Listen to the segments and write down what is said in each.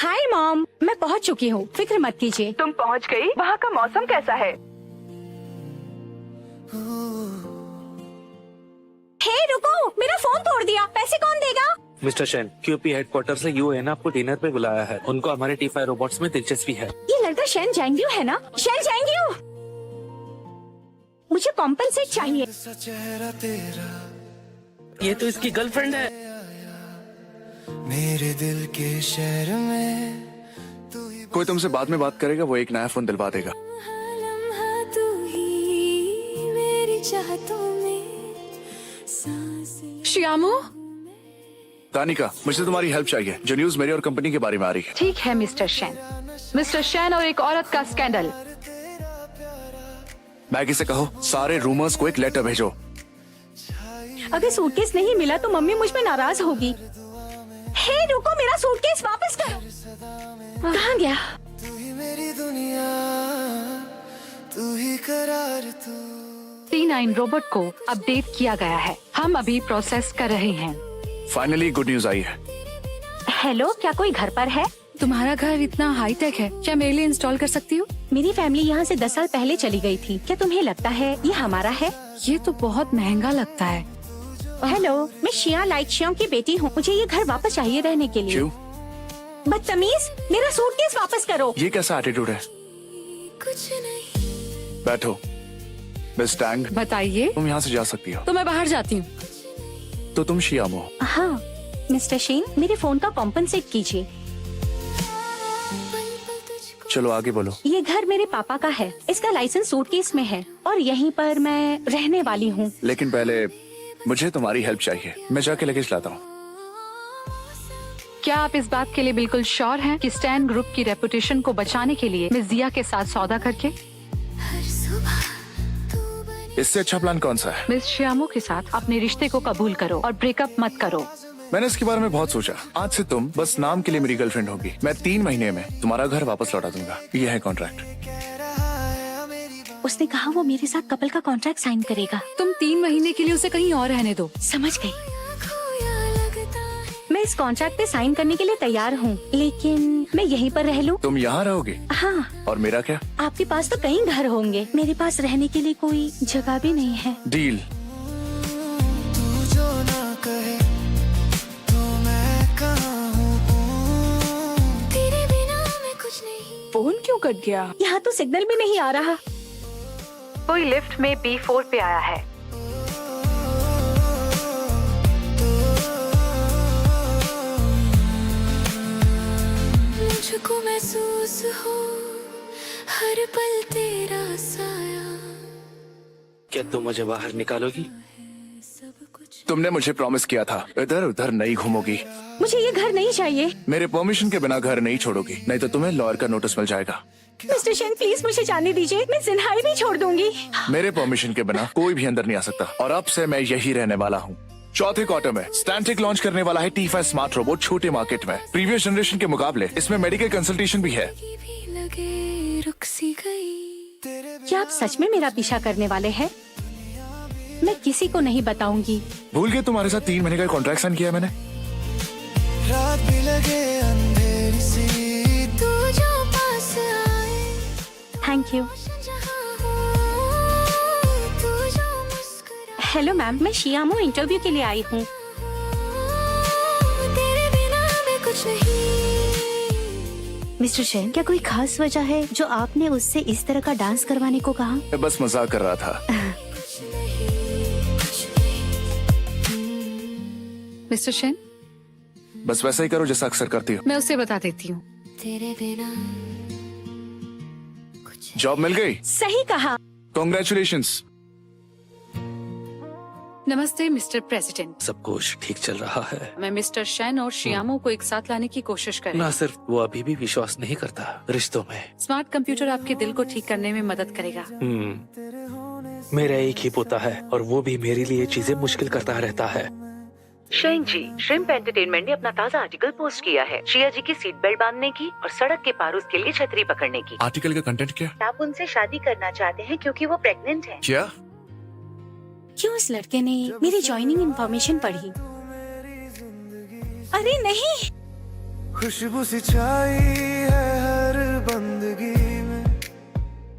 Hi mom, मैं पहुंच चुकी हूँ, फिक्र मत कीजिए। तुम पहुंच गई? वहाँ का मौसम कैसा है? हे रुको, मेरा फोन तोड़ दिया, पैसे कौन देगा? मिस्टर शेन, क्यूपी हेडक्वार्टर से यूएन आपको डिनर पे बुलाया है। उनको हमारे T5 रोबोट्स में दिलचस्पी है। ये लड़का शेन जैंग्यू है ना? शेन जैंग्यू, मुझे कॉम्पेंसेट चाहिए। ये तो इसकी गर्लफ्रेंड है। मेरे दिल के शहर में कोई तुमसे बाद में बात करेगा, वो एक नया फोन दिलवा देगा। श्यामू, तानिका, मुझे तुम्हारी हेल्प चाहिए। जो न्यूज मेरी और कंपनी के बारे में आ रही है। ठीक है मिस्टर शेन। मिस्टर शेन और एक औरत का स्कैंडल। मैगी से कहो सारे रूमर्स को एक लेटर भेजो। अगर सूटकेस नहीं मिला तो मम्मी मुझ पे नाराज होगी। हे रुको, मेरा सूटकेस वापस करो। कहाँ गया? तू ही मेरी दुनिया, तू ही करार तू। T9 रोबोट को अपडेट किया गया है, हम अभी प्रोसेस कर रहे हैं। फाइनली गुड न्यूज आई है। हेलो, क्या कोई घर पर है? तुम्हारा घर इतना हाई टेक है, क्या मेरे लिए इंस्टॉल कर सकती हो? मेरी फैमिली यहाँ से 10 साल पहले चली गई थी। क्या तुम्हें लगता है ये हमारा है? ये तो बहुत महंगा लगता है। हेलो, मैं शिया लाइट शियों की बेटी हूँ। मुझे ये घर वापस चाहिए रहने के लिए। क्यों? बदतमीज, मेरा सूटकेस वापस करो। ये कैसा एटीट्यूड है? बैठो मिस टैंग, बताइए। तुम यहाँ से जा सकती हो। तो मैं बाहर जाती हूँ। तो तुम शियामो। हाँ मिस्टर शेन, मेरे फोन का कॉम्पेंसेट कीजिए। चलो आगे बोलो। ये घर मेरे पापा का है, इसका लाइसेंस सूटकेस में है और यहीं पर मैं रहने वाली हूँ। लेकिन पहले मुझे तुम्हारी हेल्प चाहिए। मैं जाके लगेज लाता हूँ। क्या आप इस बात के लिए बिल्कुल श्योर हैं कि स्टैन ग्रुप की रेपुटेशन को बचाने के लिए मिस जिया के साथ सौदा करके? इससे अच्छा प्लान कौन सा है? मिस श्यामू के साथ अपने रिश्ते को कबूल करो और ब्रेकअप मत करो। मैंने इसके बारे में बहुत सोचा। आज से तुम बस नाम के लिए मेरी गर्लफ्रेंड होगी। मैं 3 महीने में तुम्हारा घर वापस लौटा दूंगा। ये है कॉन्ट्रैक्ट। उसने कहा वो मेरे साथ कपल का कॉन्ट्रैक्ट साइन करेगा। तुम 3 महीने के लिए उसे कहीं और रहने दो। समझ गई। मैं इस कॉन्ट्रैक्ट पे साइन करने के लिए तैयार हूँ, लेकिन मैं यहीं पर रह लूँ? तुम यहाँ रहोगे? हाँ। और मेरा क्या? आपके पास तो कई घर होंगे, मेरे पास रहने के लिए कोई जगह भी नहीं है। डील। तू जो ना कहे तो मैं कहाँ हूँ, तेरे बिना मैं कुछ नहीं। फोन क्यों कट गया? यहाँ तो सिग्नल भी नहीं आ रहा। कोई लिफ्ट में B4 पे आया है। मुझको महसूस हो हर पल तेरा साया। क्या तुम मुझे बाहर निकालोगी? तुमने मुझे प्रॉमिस किया था इधर उधर नहीं घूमोगी। मुझे ये घर नहीं चाहिए। मेरे परमिशन के बिना घर नहीं छोड़ोगी, नहीं तो तुम्हें लॉयर का नोटिस मिल जाएगा। मिस्टर शेन प्लीज मुझे जाने दीजिए, मैं जिन्हाई भी छोड़ दूंगी। मेरे परमिशन के बिना कोई भी अंदर नहीं आ सकता और अब से मैं यही रहने वाला हूँ। चौथे क्वार्टर में स्टैंटिक लॉन्च करने वाला है T5 स्मार्ट रोबोट छोटे मार्केट में। प्रीवियस जनरेशन के मुकाबले इसमें मेडिकल कंसल्टेशन भी है। भी लगे रुक सी गई। क्या आप सच में मेरा पीछा करने वाले हैं? मैं किसी को नहीं बताऊंगी। भूल गए तुम्हारे साथ 3 महीने का कॉन्ट्रैक्ट साइन किया मैंने। रात भी लगे अंधेरी सी, तू जो पास आए। Thank you. जहाँ हो, तू जो मुस्कुराए। हेलो मैम, मैं शियामो इंटरव्यू के लिए आई हूँ। तेरे बिना मैं कुछ नहीं। मिस्टर शेन, क्या कोई खास वजह है जो आपने उससे इस तरह का डांस करवाने को कहा? मैं बस मजाक कर रहा था। मिस्टर शेन, बस वैसा ही करो जैसा अक्सर करती हो। मैं उसे बता देती हूँ। तेरे बिना जॉब मिल गई? सही कहा। कॉन्ग्रेचुलेशंस। नमस्ते मिस्टर प्रेसिडेंट। सब कुछ ठीक चल रहा है। मैं मिस्टर शेन और शियामो को एक साथ लाने की कोशिश कर रही ना हूँ। सिर्फ वो अभी भी विश्वास नहीं करता रिश्तों में। स्मार्ट कंप्यूटर आपके दिल को ठीक करने में मदद करेगा। मेरा एक ही पोता है और वो भी मेरे लिए चीजें मुश्किल करता रहता है। शेन जी, श्रिम्प एंटरटेनमेंट ने अपना ताज़ा आर्टिकल पोस्ट किया है शिया जी की सीट बेल्ट बांधने की और सड़क के पार उसके लिए छतरी पकड़ने की। आर्टिकल का कंटेंट क्या? आप उनसे शादी करना चाहते हैं क्योंकि वो प्रेग्नेंट है। क्या? क्यों इस लड़के ने मेरी ज्वाइनिंग इंफॉर्मेशन पढ़ी? अरे नहीं, खुशबू सी छाई है हर बंदगी में।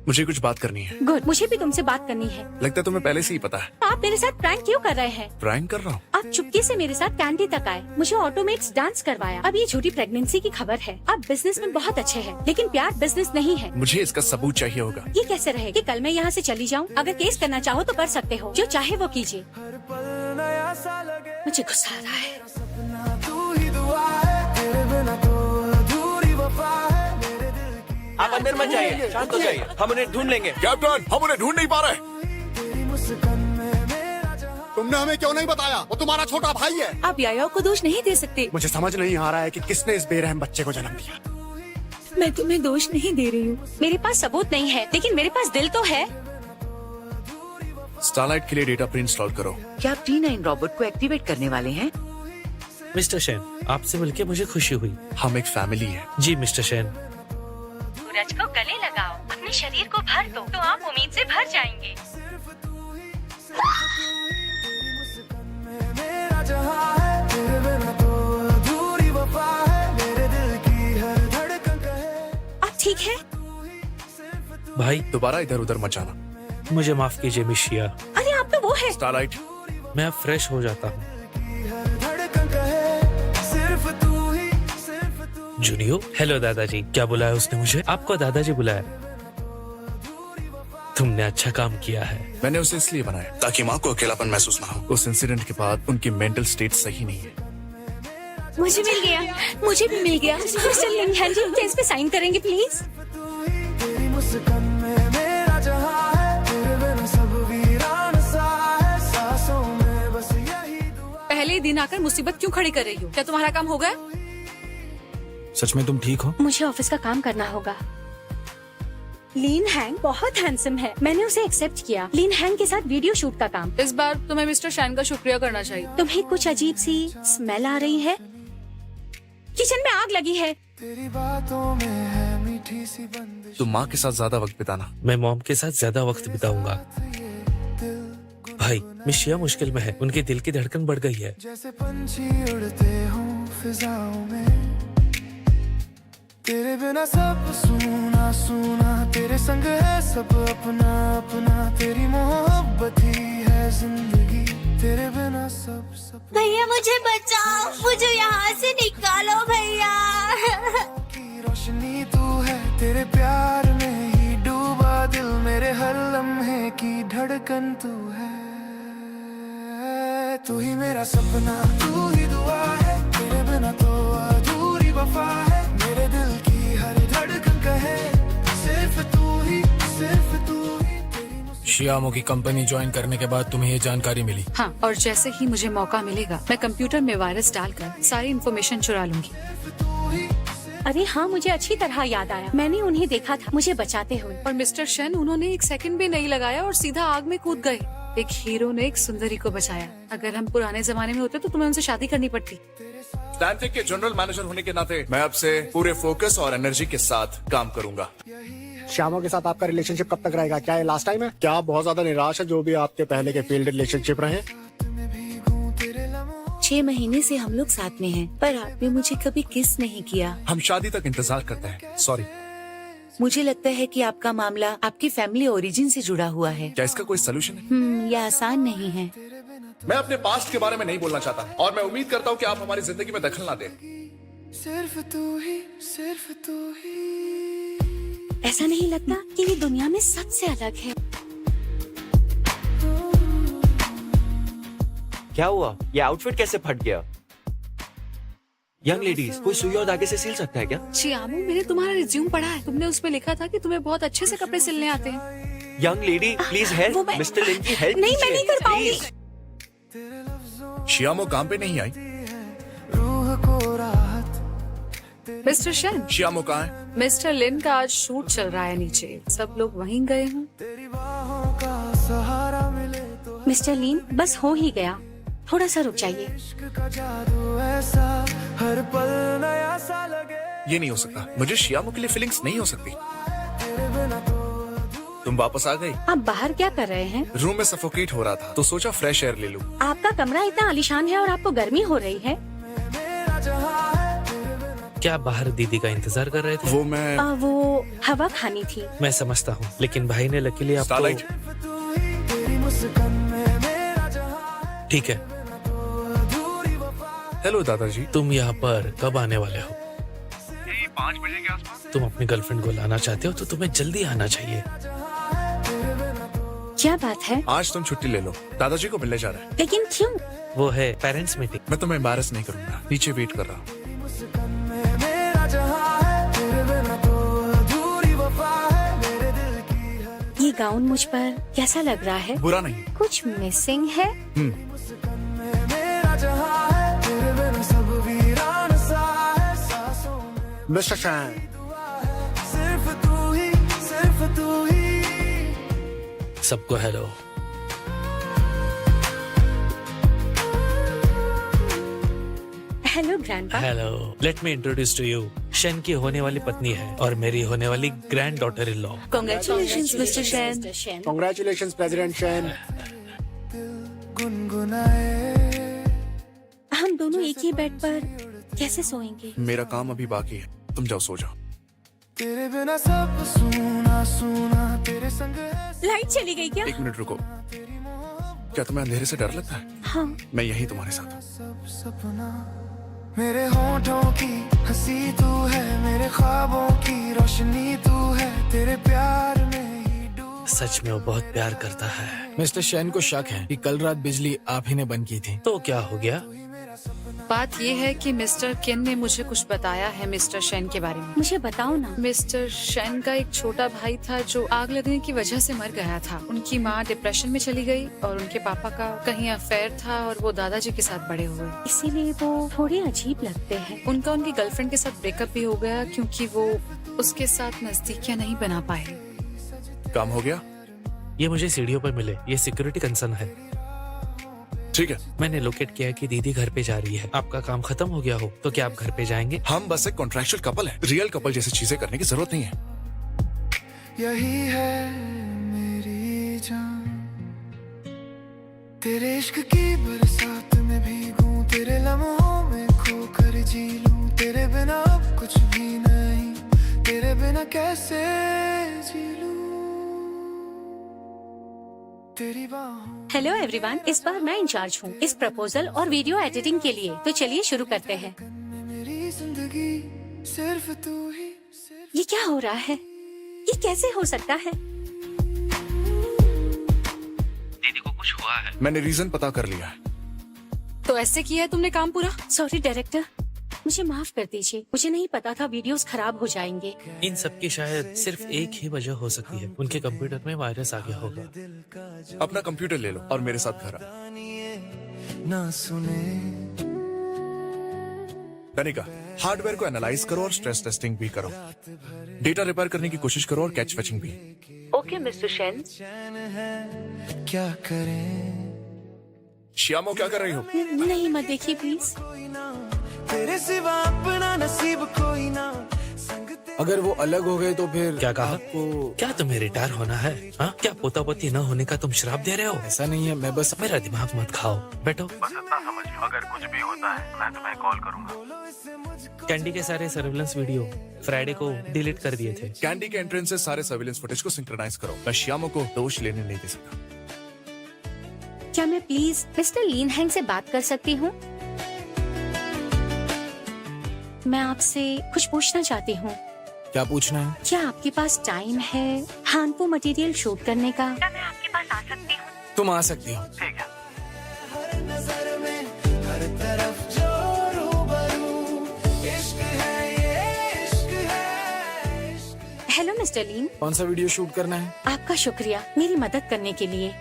मुझे कुछ बात करनी है। गुड, मुझे भी तुमसे बात करनी है। लगता है तुम्हें पहले से ही पता है। आप मेरे साथ प्रैंक क्यों कर रहे हैं? प्रैंक कर रहा हूँ। आप चुपके से मेरे साथ कैंटी तक आए, मुझे ऑटोमेट्स डांस करवाया। अब ये झूठी प्रेगनेंसी की खबर है। आप बिजनेस में बहुत अच्छे हैं, लेकिन प्यार बिजनेस नहीं है। मुझे इसका सबूत चाहिए होगा। ये कैसे रहे कि कल मैं यहाँ से चली जाऊँ? अगर केस करना चाहो तो कर सकते हो, जो चाहे वो कीजिए। हर पल नया सा लगे, मुझे गुस्सा आ रहा है। सपना तू ही दुआ है, तेरे बिना तो अधूरी वफा है मेरे दिल की। आप अंदर मत जाइए, शांत हो जाइए, हम उन्हें ढूंढ लेंगे। कैप्टन, हम उन्हें ढूंढ नहीं पा रहे। तेरी मुस्कान में मेरा जहां। तुमने हमें क्यों नहीं बताया? वो तुम्हारा छोटा भाई है। आप याया को दोष नहीं दे सकते। मुझे समझ नहीं आ रहा है कि किसने इस बेरहम बच्चे को जन्म दिया। मैं तुम्हें दोष नहीं दे रही हूँ। मेरे पास सबूत नहीं है, लेकिन मेरे पास दिल तो है। स्टारलाइट के लिए डेटा प्रिंट इंस्टॉल करो। क्या आप T9 रोबोट को एक्टिवेट करने वाले हैं? मिस्टर शैन, आपसे मिलकर मुझे खुशी हुई। हम एक फैमिली है। जी मिस्टर शैन। सूरज को गले लगाओ, अपने शरीर को भर दो, तो आप उम्मीद से भर जाएंगे। मेरा जहां है, तेरे बिना तो अधूरी वफा है मेरे दिल की हर धड़कन कहे। आप ठीक है? भाई दोबारा इधर उधर मत जाना। मुझे माफ कीजिए मिशिया, अरे आप तो वो है। स्टारलाइट, मैं अब फ्रेश हो जाता हूँ। हर धड़कन कहे सिर्फ तू ही, सिर्फ तू। जूनियो, हेलो दादाजी। क्या बुलाया उसने मुझे? आपको दादाजी बुलाया। तुमने अच्छा काम किया है। मैंने उसे इसलिए बनाया ताकि माँ को अकेलापन महसूस ना हो। उस इंसिडेंट के बाद उनकी मेंटल स्टेट सही नहीं है। मुझे मिल गया, मुझे भी मिल गया। मिस्टर लिन हैंजी, क्या इस पे साइन करेंगे प्लीज? तेरी मुस्कान में मेरा जहां है, तेरे बिना सब वीरान सा है, सांसों में बस यही दुआ। पहले ही दिन आकर मुसीबत क्यों खड़ी कर रही हो? क्या तुम्हारा काम हो गया? सच में तुम ठीक हो? मुझे ऑफिस का काम करना होगा। लीन हैंग बहुत हैंडसम है, मैंने उसे एक्सेप्ट किया। लीन हैंग के साथ वीडियो शूट का काम। इस बार तुम्हें मिस्टर शैन का शुक्रिया करना चाहिए। तुम्हें कुछ अजीब सी स्मेल आ रही है। किचन में आग लगी है। तेरी बातों में है मीठी सी बंदिश। तुम माँ के साथ ज्यादा वक्त बिताना। मैं मॉम के साथ ज्यादा वक्त बिताऊंगा। भाई, मिशिया मुश्किल में है, उनके दिल की धड़कन बढ़ गई है। जैसे पंछी उड़ते हों फिजाओं में, तेरे बिना सब सुना सुना, तेरे संग है सब अपना अपना, तेरी मोहब्बत ही है जिंदगी, तेरे बिना सब सब। भैया मुझे बचाओ, मुझे यहाँ से निकालो भैया। की रोशनी तू है, तेरे प्यार में ही डूबा दिल, मेरे हर लम्हे की धड़कन तू है। तू ही मेरा सपना, तू ही दुआ है, तेरे बिना तो अधूरी वफा है मेरे दिल की हर धड़कन कहे सिर्फ तू ही, सिर्फ तू ही। शियामो की कंपनी ज्वाइन करने के बाद तुम्हें ये जानकारी मिली? हाँ, और जैसे ही मुझे मौका मिलेगा मैं कंप्यूटर में वायरस डालकर सारी इन्फॉर्मेशन चुरा लूंगी। अरे हाँ, मुझे अच्छी तरह याद आया, मैंने उन्हें देखा था मुझे बचाते हुए। और मिस्टर शैन, उन्होंने एक सेकंड भी नहीं लगाया और सीधा आग में कूद गए। एक हीरो ने एक सुंदरी को बचाया। अगर हम पुराने जमाने में होते तो तुम्हें उनसे शादी करनी पड़ती। स्टैंटिक के जनरल मैनेजर होने के नाते मैं अब से पूरे फोकस और एनर्जी के साथ काम करूंगा। श्यामो के साथ आपका रिलेशनशिप कब तक रहेगा? क्या ये लास्ट टाइम है? क्या आप बहुत ज्यादा निराश है जो भी आपके पहले के फील्ड रिलेशनशिप रहे? 6 महीने से हम लोग साथ में हैं, पर आपने मुझे कभी किस नहीं किया। हम शादी तक इंतजार करते हैं। सॉरी। मुझे लगता है कि आपका मामला आपकी फैमिली ओरिजिन से जुड़ा हुआ है। क्या इसका कोई सोल्यूशन है? यह आसान नहीं है। मैं अपने पास्ट के बारे में नहीं बोलना चाहता और मैं उम्मीद करता हूँ कि आप हमारी जिंदगी में दखल ना दें। सिर्फ तू ही, सिर्फ तू ही। ऐसा नहीं लगता कि ये दुनिया में सबसे अलग है? क्या हुआ? ये आउटफिट कैसे फट गया? यंग लेडीज, कोई सुई और धागे से सिल सकता है क्या? शियामो, मैंने तुम्हारा रिज्यूम पढ़ा है। तुमने उसमें लिखा था कि तुम्हें बहुत अच्छे से कपड़े सिलने आते हैं। यंग लेडी, प्लीज वो हेल्प। मैं- मिस्टर लिन की हेल्प नहीं, मैं नहीं कर पाऊंगी। शियामो काम पे नहीं आई। रूह को राहत। मिस्टर शैन, शियामो कहाँ है? मिस्टर लिन का आज शूट चल रहा है नीचे। सब लोग वहीं गए हैं। तेरी बाहों का सहारा मिले तो मिस्टर लीन, बस हो ही गया, थोड़ा सा रुक जाइए। इश्क का जादू ऐसा, हर पल नया सा लगे। ये नहीं हो सकता। मुझे शियामो के लिए फीलिंग्स नहीं हो सकती। तेरे बिना तो तुम वापस आ गई। आप बाहर क्या कर रहे हैं? रूम में सफोकेट हो रहा था तो सोचा फ्रेश एयर ले लूं। आपका कमरा इतना आलीशान है और आपको गर्मी हो रही है। मेरा जहां है, तेरे बिना क्या आप बाहर दीदी का इंतजार कर रहे थे? वो मैं वो हवा खानी थी। मैं समझता हूँ, लेकिन भाई ने लकीली आपको। स्टारलाइट। तेरी मुस्कान में मेरा जहां ठीक है, हेलो दादाजी। तुम यहाँ पर कब आने वाले हो? 5 बजे के आसपास। तुम अपनी गर्लफ्रेंड को लाना चाहते हो तो तुम्हें जल्दी आना चाहिए। क्या बात है? आज तुम छुट्टी ले लो, दादाजी को मिलने जा रहे हैं। लेकिन क्यों? वो है पेरेंट्स मीटिंग। मैं तुम्हें एम्बैरस नहीं करूंगा, नीचे वेट कर रहा हूँ। मेरा जहां है तेरे बिना तो अधूरी वफा है मेरे दिल की हर ये गाउन मुझ पर कैसा लग रहा है? बुरा नहीं। कुछ मिसिंग है? मेरा जहां है तेरे बिना सब वीरान सा है सांसों में मिस्टर शैन, सिर्फ तू ही सबको hello. Hello grandpa. Hello, let me introduce to you. शन की होने वाली पत्नी है और मेरी होने वाली granddaughter in law. Congratulations mister Shane. Congratulation president Shane. गुनगुनाए हम दोनों एक ही बेड पर कैसे सोएंगे? मेरा काम अभी बाकी है, तुम जाओ सो जाओ। तेरे बिना सब सुना सुना तेरे संग है लाइट चली गई क्या? 1 मिनट रुको। क्या तुम्हें अंधेरे से डर लगता है? हाँ। मैं यही तुम्हारे साथ हूँ। सब सपना मेरे होठों की हंसी तू है मेरे ख्वाबों की रोशनी तू है तेरे प्यार में ही डूब। सच में वो बहुत प्यार करता है। मिस्टर शैन को शक है कि कल रात बिजली आप ही ने बंद की थी। तो क्या हो गया? बात ये है कि मिस्टर केन ने मुझे कुछ बताया है मिस्टर शैन के बारे में। मुझे बताओ ना। मिस्टर शैन का एक छोटा भाई था जो आग लगने की वजह से मर गया था। उनकी माँ डिप्रेशन में चली गई और उनके पापा का कहीं अफेयर था और वो दादाजी के साथ बड़े हुए। इसीलिए वो थोड़े अजीब लगते हैं। उनका उनकी गर्लफ्रेंड के साथ ब्रेकअप भी हो गया क्योंकि वो उसके साथ नजदीकियां नहीं बना पाए। काम हो गया? ये मुझे सीढ़ियों पर मिले, ये सिक्योरिटी कंसर्न है। ठीक है, मैंने लोकेट किया कि दीदी घर पे जा रही है। आपका काम खत्म हो गया हो तो क्या आप घर पे जाएंगे? हम बस एक कॉन्ट्रैक्चुअल कपल है, रियल कपल जैसी चीजें करने की जरूरत नहीं है। यही है मेरी जान तेरे इश्क की बरसात में भीगूं तेरे लम्हों में खोकर जी लूं तेरे बिना अब कुछ भी नहीं तेरे बिना कैसे जी लूं तेरी बाहों हेलो एवरीवन, इस बार मैं इंचार्ज हूँ इस प्रपोजल और वीडियो एडिटिंग के लिए। तो चलिए शुरू करते हैं। में मेरी जिंदगी सिर्फ तू ही सिर्फ ये क्या हो रहा है? ये कैसे हो सकता है? दीदी को कुछ हुआ है। मैंने रीजन पता कर लिया है। तो ऐसे किया है तुमने काम पूरा? सॉरी डायरेक्टर, मुझे माफ कर दीजिए। मुझे नहीं पता था वीडियोस खराब हो जाएंगे। इन सब की शायद सिर्फ एक ही वजह हो सकती है, उनके कंप्यूटर में वायरस आ गया होगा। अपना कंप्यूटर ले लो और मेरे साथ घर आ। ना सुने तनिका, हार्डवेयर को एनालाइज करो और स्ट्रेस टेस्टिंग भी करो। डेटा रिपेयर करने की कोशिश करो और कैच फेचिंग भी। Okay mister Shane. चैन है क्या करें श्यामो, क्या कर रही हो? नहीं मत देखिए प्लीज। कोई ना तेरे सिवा अपना नसीब कोई ना संग अगर वो अलग हो गए तो फिर क्या कहा? आपको क्या तुम्हें रिटायर होना है? हाँ, क्या पोता पोती न होने का तुम श्राप दे रहे हो? ऐसा नहीं है, मैं बस मेरा दिमाग मत खाओ, बैठो। कैंडी के सारे सर्विलेंस वीडियो फ्राइडे को डिलीट कर दिए थे। कैंडी के एंट्रेंस से सारे सर्विलेंस फुटेज को सिंक्रोनाइज करो। मैं श्यामो को दोष लेने नहीं दे सकता। क्या मैं प्लीज मिस्टर लीन हैंग से बात कर सकती हूँ? मैं आपसे कुछ पूछना चाहती हूँ। क्या पूछना है? क्या आपके पास टाइम है हानपो मटेरियल शूट करने का? क्या मैं आपके पास आ सकती हूँ? तुम आ सकती हो। हर नजर में हर तरफ जो रूबरू इश्क है ये इश्क है इश्क। हेलो मिस्टर लीन, कौन सा वीडियो शूट करना है? आपका शुक्रिया मेरी मदद करने के लिए।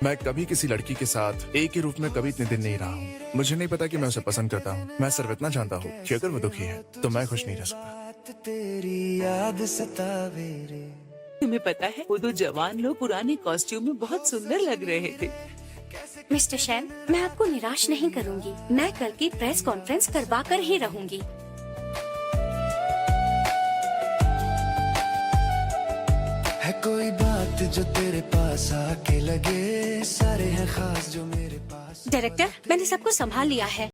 मैं कभी किसी लड़की के साथ एक ही रूप में कभी इतने दिन नहीं रहा हूँ। मुझे नहीं पता कि मैं उसे पसंद करता हूँ। मैं सिर्फ इतना जानता हूँ कि अगर वो दुखी है तो मैं खुश नहीं रह सकता। तेरी याद सतावे रे। तुम्हें पता है वो दो जवान लोग पुराने कॉस्ट्यूम में बहुत सुंदर लग रहे थे। मिस्टर शैन, मैं आपको निराश नहीं करूंगी। मैं कल की प्रेस कॉन्फ्रेंस करवा कर ही रहूंगी। है कोई बात जो तेरे पास आके लगे सारे हैं खास जो मेरे पास। डायरेक्टर, मैंने सबको संभाल लिया है।